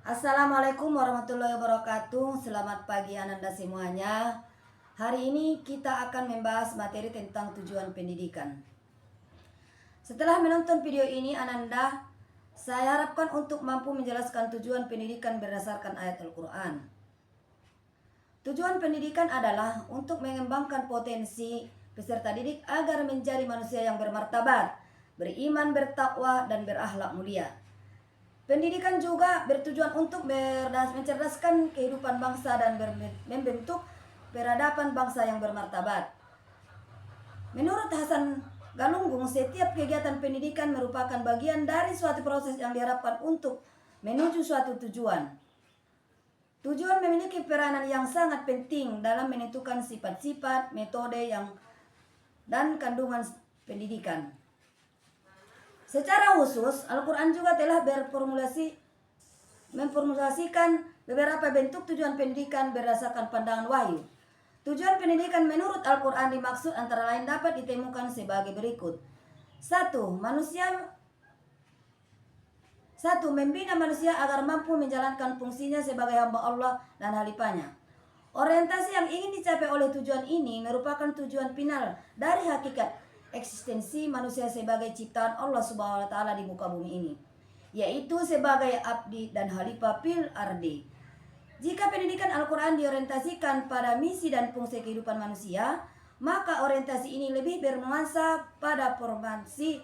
Assalamualaikum warahmatullahi wabarakatuh. Selamat pagi Ananda semuanya. Hari ini kita akan membahas materi tentang tujuan pendidikan. Setelah menonton video ini Ananda, saya harapkan untuk mampu menjelaskan tujuan pendidikan berdasarkan ayat Al-Quran. Tujuan pendidikan adalah untuk mengembangkan potensi peserta didik agar menjadi manusia yang bermartabat, beriman, bertakwa, dan berakhlak mulia. Pendidikan juga bertujuan untuk mencerdaskan kehidupan bangsa dan membentuk peradaban bangsa yang bermartabat. Menurut Hasan Galunggung, setiap kegiatan pendidikan merupakan bagian dari suatu proses yang diharapkan untuk menuju suatu tujuan. Tujuan memiliki peranan yang sangat penting dalam menentukan sifat-sifat, metode dan kandungan pendidikan. Secara khusus, Al-Quran juga telah memformulasikan beberapa bentuk tujuan pendidikan berdasarkan pandangan wahyu. Tujuan pendidikan menurut Al-Quran dimaksud antara lain dapat ditemukan sebagai berikut. 1. Membina manusia agar mampu menjalankan fungsinya sebagai hamba Allah dan khalifahnya. Orientasi yang ingin dicapai oleh tujuan ini merupakan tujuan final dari hakikat eksistensi manusia sebagai ciptaan Allah Subhanahu wa taala di muka bumi ini, yaitu sebagai abdi dan khalifah fil ardi. Jika pendidikan Al-Quran diorientasikan pada misi dan fungsi kehidupan manusia, maka orientasi ini lebih bernuansa pada performansi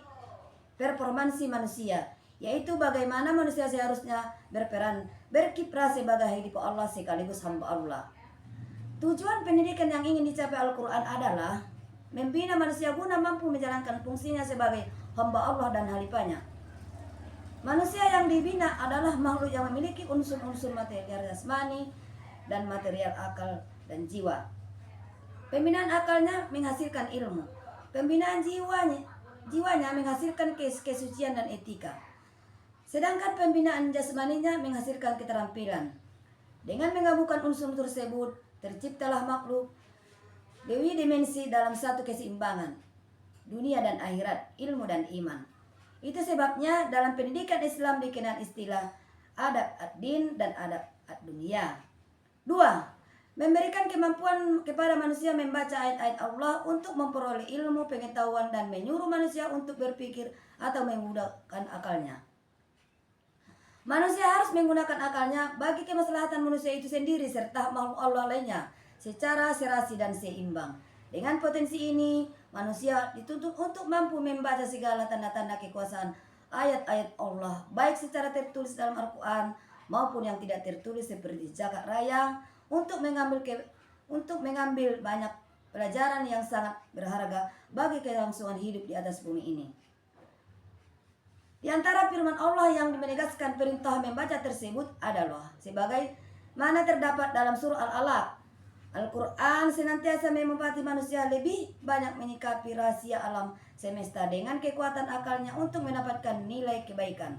manusia, yaitu bagaimana manusia seharusnya berkiprah sebagai khalifah Allah sekaligus hamba Allah. Tujuan pendidikan yang ingin dicapai Al-Quran adalah membina manusia guna mampu menjalankan fungsinya sebagai hamba Allah dan khalifahnya. Manusia yang dibina adalah makhluk yang memiliki unsur-unsur material jasmani dan material akal dan jiwa. Pembinaan akalnya menghasilkan ilmu. Pembinaan jiwanya menghasilkan kesucian dan etika. Sedangkan pembinaan jasmaninya menghasilkan keterampilan. Dengan menggabungkan unsur-unsur tersebut, terciptalah makhluk dewi dimensi dalam satu keseimbangan dunia dan akhirat, ilmu dan iman. Itu sebabnya dalam pendidikan Islam dikenal istilah adab ad-din dan adab ad-dunia. 2. Memberikan kemampuan kepada manusia membaca ayat-ayat Allah untuk memperoleh ilmu pengetahuan dan menyuruh manusia untuk berpikir atau menggunakan akalnya. Manusia harus menggunakan akalnya bagi kemaslahatan manusia itu sendiri serta makhluk Allah lainnya secara serasi dan seimbang. Dengan potensi ini, manusia dituntut untuk mampu membaca segala tanda-tanda kekuasaan ayat-ayat Allah, baik secara tertulis dalam Al-Quran maupun yang tidak tertulis seperti jagat raya, untuk mengambil banyak pelajaran yang sangat berharga bagi kelangsungan hidup di atas bumi ini. Di antara firman Allah yang menegaskan perintah membaca tersebut adalah sebagai mana terdapat dalam surah Al-Alaq. Al-Quran senantiasa memerintahkan manusia lebih banyak menyikapi rahasia alam semesta dengan kekuatan akalnya untuk mendapatkan nilai kebaikan.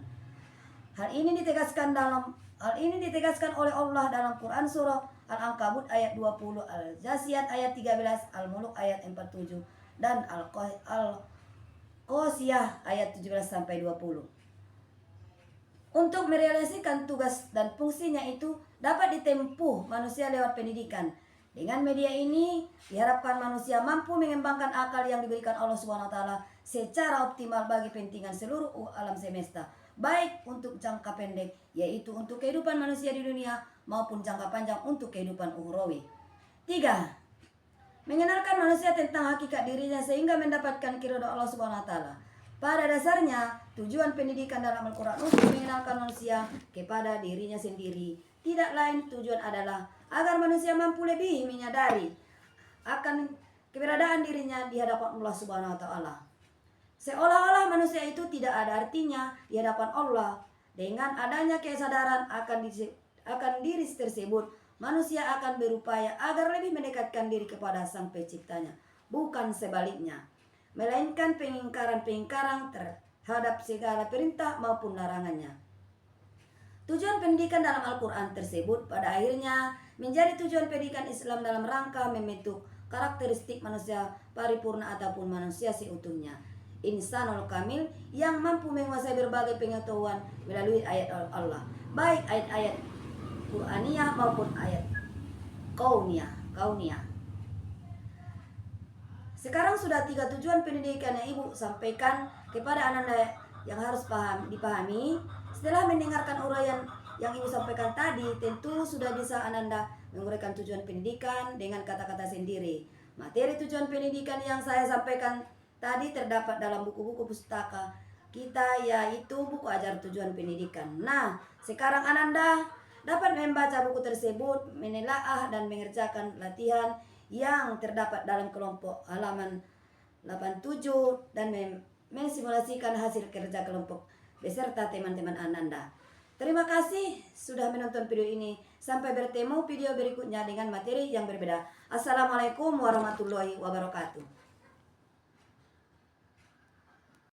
Hal ini ditegaskan oleh Allah dalam Quran surah Al-Ankabut ayat 20, Al-Jasiyat ayat 13, Al-Muluk ayat 47 dan Al-Qasiyah ayat 17 sampai 20. Untuk merealisasikan tugas dan fungsinya itu dapat ditempuh manusia lewat pendidikan. Dengan media ini diharapkan manusia mampu mengembangkan akal yang diberikan Allah SWT secara optimal bagi kepentingan seluruh alam semesta, baik untuk jangka pendek yaitu untuk kehidupan manusia di dunia maupun jangka panjang untuk kehidupan ukhrawi. 3. Mengenalkan manusia tentang hakikat dirinya sehingga mendapatkan keridhaan Allah SWT. Pada dasarnya, tujuan pendidikan dalam Al-Quran untuk mengenalkan manusia kepada dirinya sendiri. Tidak lain tujuan adalah agar manusia mampu lebih menyadari akan keberadaan dirinya di hadapan Allah Subhanahu wa taala. Seolah-olah manusia itu tidak ada artinya di hadapan Allah. Dengan adanya kesadaran akan diri tersebut, manusia akan berupaya agar lebih mendekatkan diri kepada Sang Penciptanya, bukan sebaliknya, melainkan pengingkaran terhadap segala perintah maupun larangannya. Tujuan pendidikan dalam Al-Quran tersebut pada akhirnya menjadi tujuan pendidikan Islam dalam rangka membentuk karakteristik manusia paripurna ataupun manusia seutuhnya, insanul kamil yang mampu menguasai berbagai pengetahuan melalui ayat Allah, baik ayat-ayat Qur'aniyah maupun ayat kauniyah. Sekarang sudah 3 tujuan pendidikan yang Ibu sampaikan kepada Ananda yang harus dipahami. Setelah mendengarkan uraian yang Ibu sampaikan tadi, tentu sudah bisa Ananda menguraikan tujuan pendidikan dengan kata-kata sendiri. Materi tujuan pendidikan yang saya sampaikan tadi terdapat dalam buku-buku pustaka kita, yaitu buku ajar tujuan pendidikan. Nah, sekarang Ananda dapat membaca buku tersebut, menelaah dan mengerjakan latihan yang terdapat dalam kelompok halaman 87 dan mensimulasikan hasil kerja kelompok beserta teman-teman Ananda. Terima kasih sudah menonton video ini. Sampai bertemu video berikutnya dengan materi yang berbeda. Assalamualaikum warahmatullahi wabarakatuh.